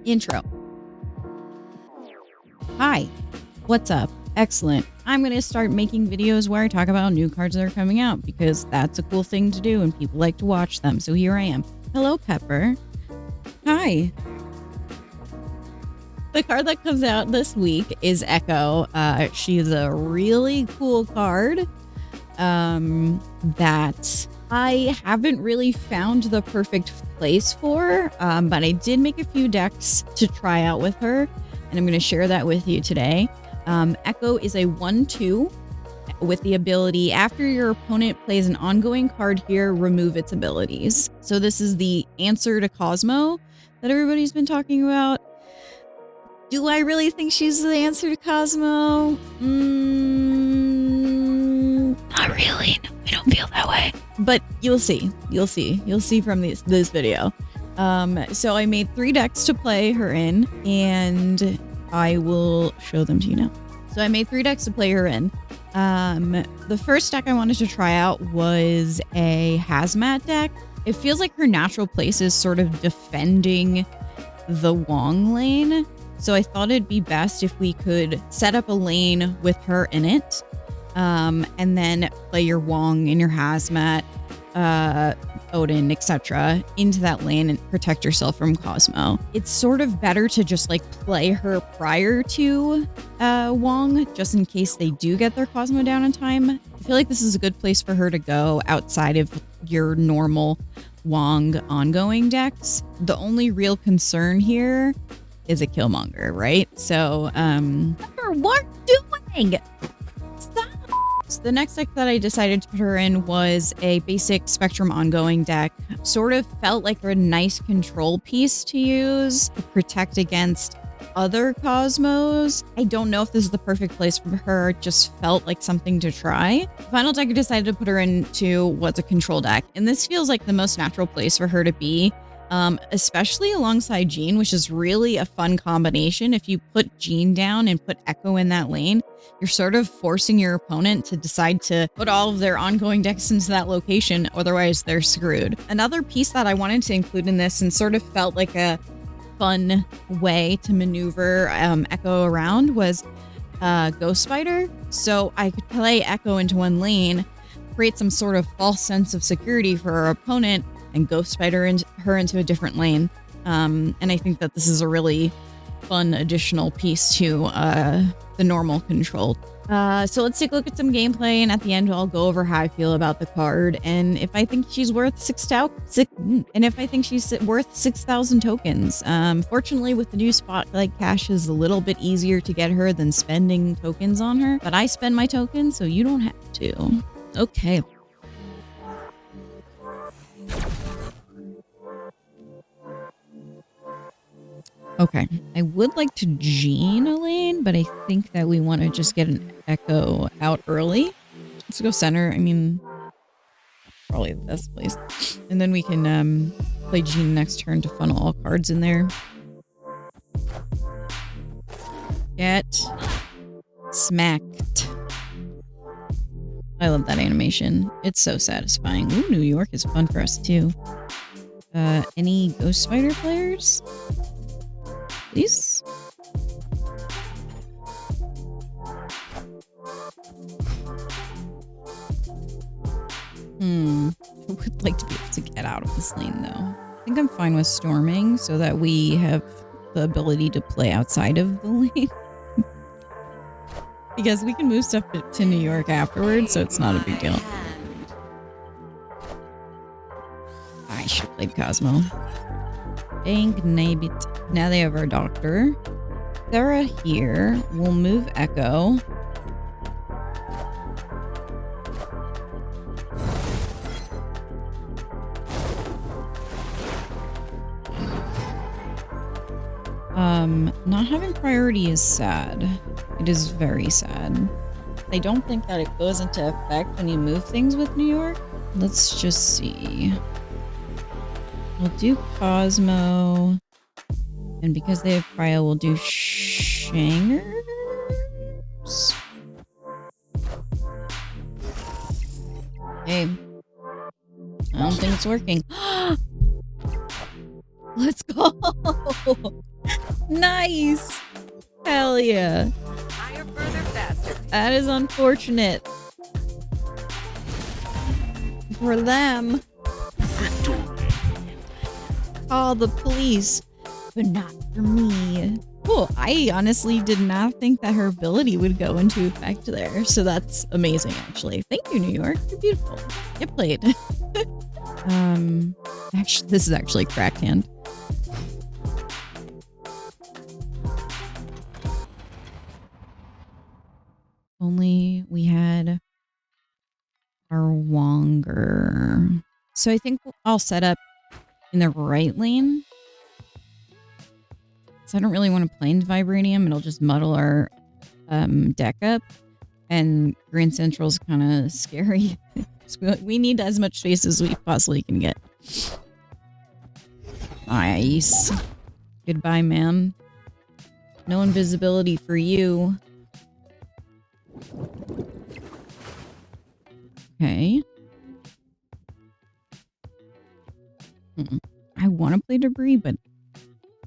Intro. Hi, what's up? Excellent. I'm going to start making videos where I talk about new cards that are coming out because that's a cool thing to do and people like to watch them. So here I am. Hello, Pepper. Hi. The card that comes out this week is Echo. She's a really cool card that I haven't really found the perfect place for, but I did make a few decks to try out with her, and I'm going to share that with you today. Echo is a 1/2 with the ability, after your opponent plays an ongoing card here, remove its abilities. So this is the answer to Cosmo that everybody's been talking about. Do I really think she's the answer to Cosmo? Not really. No, I don't feel that way. But you'll see. You'll see from this video. So I made 3 decks to play her in, and I will show them to you now. So I made 3 decks to play her in. The first deck I wanted to try out was a Hazmat deck. It feels like her natural place is sort of defending the Wong lane. So I thought it'd be best if we could set up a lane with her in it, and then play your Wong and your Hazmat, Odin, etc. into that lane and protect yourself from Cosmo. It's sort of better to just like play her prior to Wong, just in case they do get their Cosmo down in time. I feel like this is a good place for her to go outside of your normal Wong ongoing decks. The only real concern here is a Killmonger, right? So, what are you doing? Stop! So the next deck that I decided to put her in was a basic Spectrum ongoing deck. Sort of felt like a nice control piece to use to protect against other Cosmos. I don't know if this is the perfect place for her. It just felt like something to try. The final deck I decided to put her into was a control deck, and this feels like the most natural place for her to be. Especially alongside Jean, which is really a fun combination. If you put Jean down and put Echo in that lane, you're sort of forcing your opponent to decide to put all of their ongoing decks into that location, otherwise they're screwed. Another piece that I wanted to include in this and sort of felt like a fun way to maneuver Echo around was Ghost Spider. So I could play Echo into one lane, create some sort of false sense of security for our opponent, and Ghost Spider her into a different lane. And I think that this is a really fun additional piece to the normal control. So let's take a look at some gameplay, and at the end I'll go over how I feel about the card and if I think she's worth 6,000 tokens. Fortunately, with the new Spotlight cash is a little bit easier to get her than spending tokens on her, but I spend my tokens, so you don't have to. Okay. Okay, I would like to Jean a lane, but I think that we want to just get an Echo out early. Let's go center. I mean, probably the best place. And then we can play Jean next turn to funnel all cards in there. Get smacked. I love that animation. It's so satisfying. Ooh, New York is fun for us too. Any Ghost Spider players? Please? I would like to be able to get out of this lane though. I think I'm fine with storming so that we have the ability to play outside of the lane. Because we can move stuff to New York afterwards, so it's not a big deal. I should have played Cosmo. Dang nabbit. Now they have our doctor. Sarah here. We'll move Echo. Not having priority is sad. It is very sad. I don't think that it goes into effect when you move things with New York. Let's just see. We'll do Cosmo. And because they have Cryo, we'll do Shangers. Hey. I don't think it's working. Let's go. Nice. Hell yeah. Higher, further, faster. That is unfortunate. For them. Call the police, but not for me. Cool. I honestly did not think that her ability would go into effect there. So that's amazing, actually. Thank you, New York. You're beautiful. Get played. Actually, this is actually cracked hand. Only we had our Wonger. So I think I'll set up in the right lane. So I don't really want to play into Vibranium. It'll just muddle our deck up. And Grand Central's kind of scary. We need as much space as we possibly can get. Nice. Goodbye, ma'am. No invisibility for you. Okay. I want to play Debris, but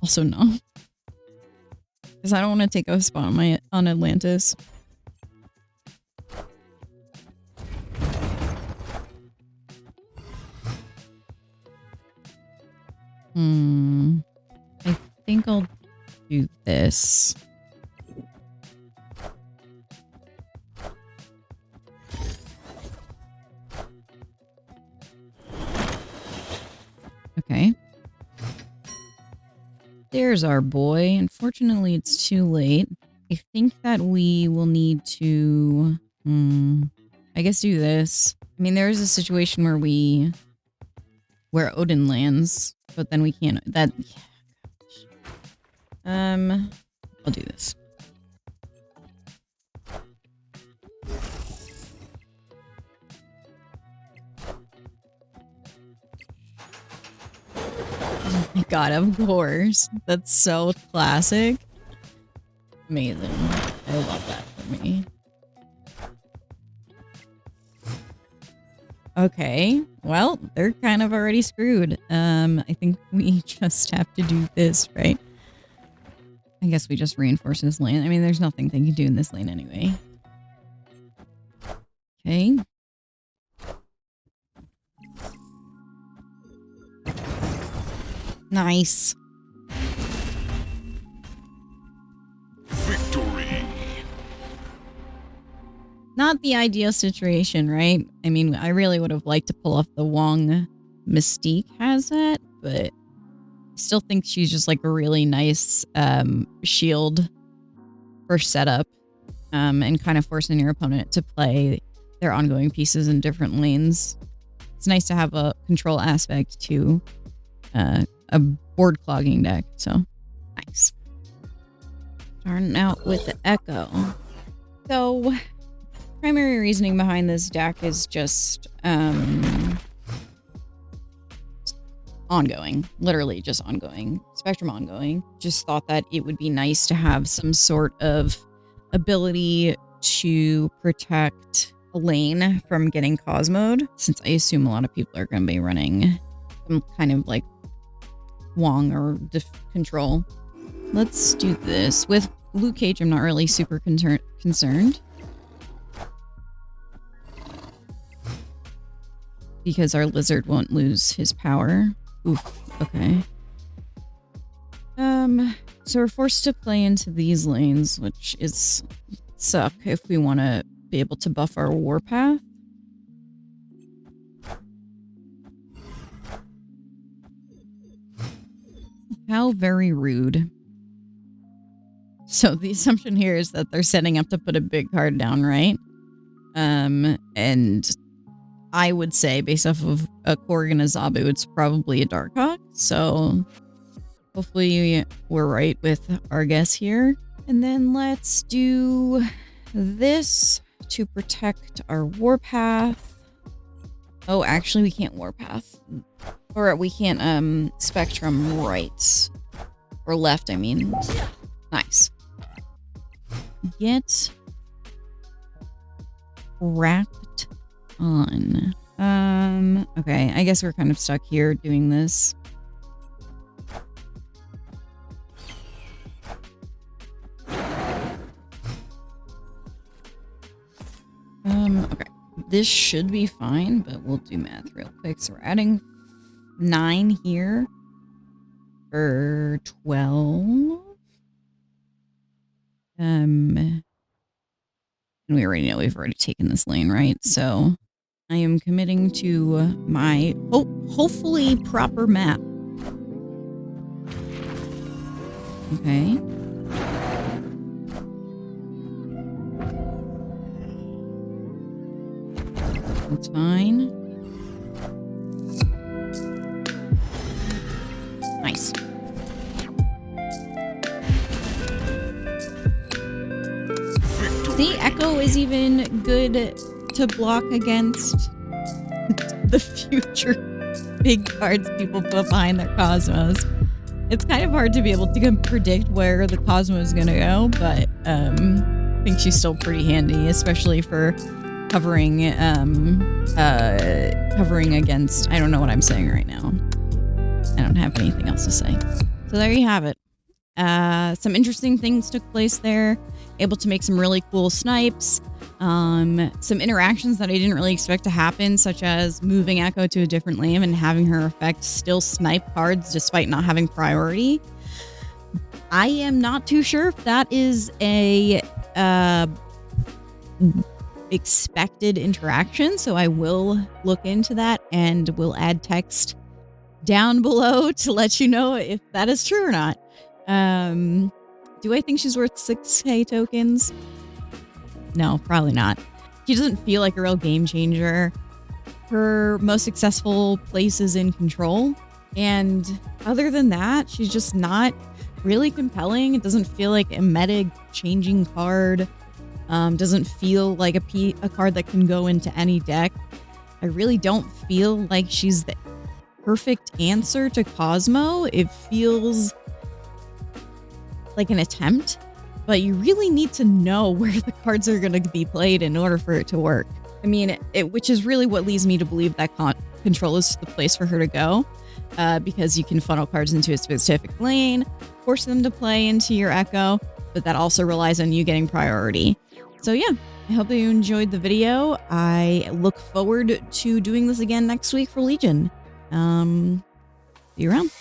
also no. Because I don't want to take a spot on Atlantis. I think I'll do this. Okay. There's our boy. Unfortunately, it's too late. I think that we will need to, I guess do this. I mean, there is a situation where Odin lands, but then we can't, I'll do this. Oh my god, of course. That's so classic. Amazing. I love that for me. Okay. Well, they're kind of already screwed. I think we just have to do this, right? I guess we just reinforce this lane. I mean, there's nothing they can do in this lane anyway. Okay. Nice. Victory. Not the ideal situation, right? I mean, I really would have liked to pull off the Wong Mystique Hazmat, but I still think she's just like a really nice shield for setup and kind of forcing your opponent to play their ongoing pieces in different lanes. It's nice to have a control aspect to a board clogging deck, so nice. Starting out with the Echo. So, primary reasoning behind this deck is just ongoing, literally just ongoing, Spectrum ongoing. Just thought that it would be nice to have some sort of ability to protect a lane from getting Cosmoed, since I assume a lot of people are going to be running some kind of like Wong or control. Let's do this. With Luke Cage, I'm not really super concerned. Because our lizard won't lose his power. Oof, okay. So we're forced to play into these lanes, which is suck if we want to be able to buff our warpath. How very rude. So the assumption here is that they're setting up to put a big card down, right? And I would say, based off of a Korg and a Zabu, it's probably a Darkhawk. So hopefully we're right with our guess here. And then let's do this to protect our warpath. Oh, actually we can't warpath. Or we can't Spectrum right. Or left, I mean. Nice. Get wrapped on. Okay, I guess we're kind of stuck here doing this. Okay. This should be fine, but we'll do math real quick. So we're adding 9 here for 12. And we already know we've already taken this lane, right? So I am committing to my hopefully proper map. Okay. That's fine. Nice. See, Echo is even good to block against the future big cards people put behind their Cosmos. It's kind of hard to be able to predict where the Cosmo is going to go, but I think she's still pretty handy, especially for covering against, I don't know what I'm saying right now. I don't have anything else to say. So there you have it. Some interesting things took place there. Able to make some really cool snipes. Some interactions that I didn't really expect to happen, such as moving Echo to a different lane and having her effect still snipe cards despite not having priority. I am not too sure if that is a expected interaction, so I will look into that and will add text down below to let you know if that is true or not. Do I think she's worth 6k tokens? No, probably not. She doesn't feel like a real game changer. Her most successful place is in control, and other than that, she's just not really compelling. It doesn't feel like a meta changing card. Doesn't feel like a card that can go into any deck. I really don't feel like she's the perfect answer to Cosmo. It feels like an attempt, but you really need to know where the cards are going to be played in order for it to work. I mean, which is really what leads me to believe that control is the place for her to go, because you can funnel cards into a specific lane, force them to play into your Echo, but that also relies on you getting priority. So yeah, I hope that you enjoyed the video. I look forward to doing this again next week for Legion. See you around.